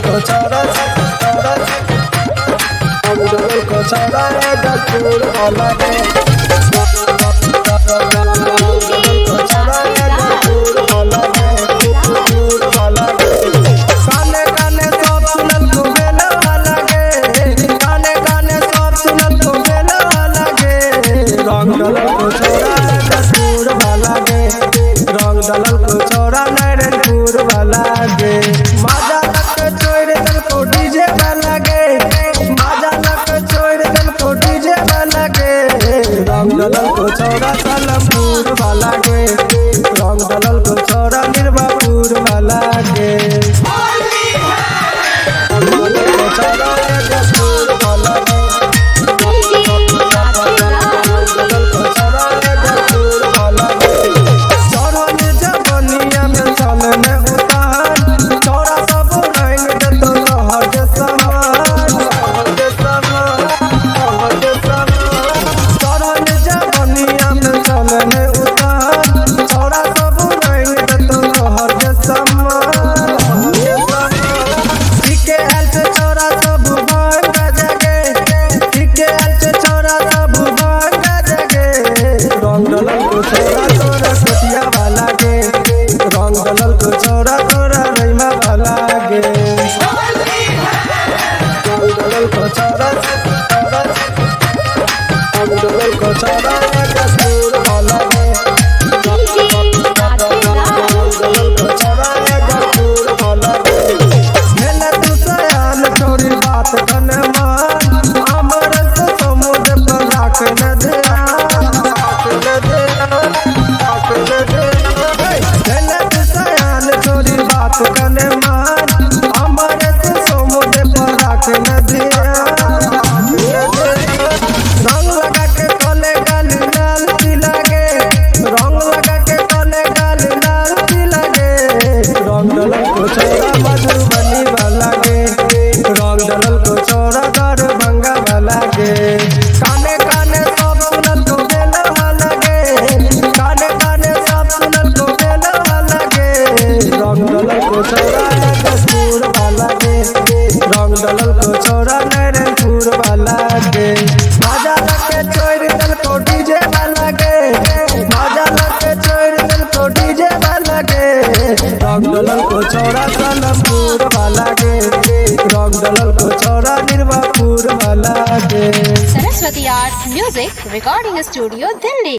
को छोड़ा रंगडलल को छोड़ा गलपुर वाला गे रंगडलल को छोड़ा गलपुर वाला गे गलपुर वाला गे काने काने सब सुनल को बेला वाला गे काने काने सब सुनल को बेला वाला गे रंगडलल को छोड़ा गलपुर वाला गे रंगडलल को छोड़ा नारायणपुर वाला गे माजा लग छोड़ दल को डीजे वाला गे माजा लग छोड़ दल को डीजे वाला गे रंगडलल को छोड़ा सालमपुर वाला गे रंगडलल को छोड़ा निर्वापुर वाला गे रंगडलल को छोड़ा गलपुर वाला गे रंगडलल को छोड़ा गलपुर वाला गे चढ़ल जवनिया में चलने उतार छोड़ा सब रंग देतो शहर के समान चढ़ल जवनिया में चलने उतार छोड़ा सब रंग देतो शहर के समान ठीके हाल से छोड़ा सब भांग जगे ठीके हाल से छोड़ा सब भांग जगे रंगडलल को छोड़ा तोरा कोटिया वाला गे रंगडलल को छोड़ा तोरा रैमा वाला गे रंगडलल को छोड़ा रंगडलल को छोड़ा गलपुर वाला गे रंगडलल को छोड़ा गलपुर वाला गे मेला तू सयान छोरी बात कन मान हमर से समुद्र पर राख न ध्यान मेला तू सयान छोरी बात कन मान हमर से समुद्र पर राख न ध्यान रंग लगा के कले गाल लाल पीला गे रंग लगा के कले गाल लाल पीला गे रंगडलल को छोड़ा मधुबनी वाला गे रंगडलल को छोड़ा दरभंगा वाला गे काने काने सब सुनल को बेला वाला गे काने काने सब सुनल को बेला वाला गे रंगडलल को छोड़ा गलपुर वाला गे रंगडलल को छोड़ा नारायणपुर वाला गे माजा लग छोड़ दल को डीजे वाला गे माजा लग छोड़ दल को डीजे वाला गे रंगडलल को छोड़ा सालमपुर वाला गे रंगडलल को छोड़ा निर्वापुर वाला गे Saraswati art music recording studio Delhi.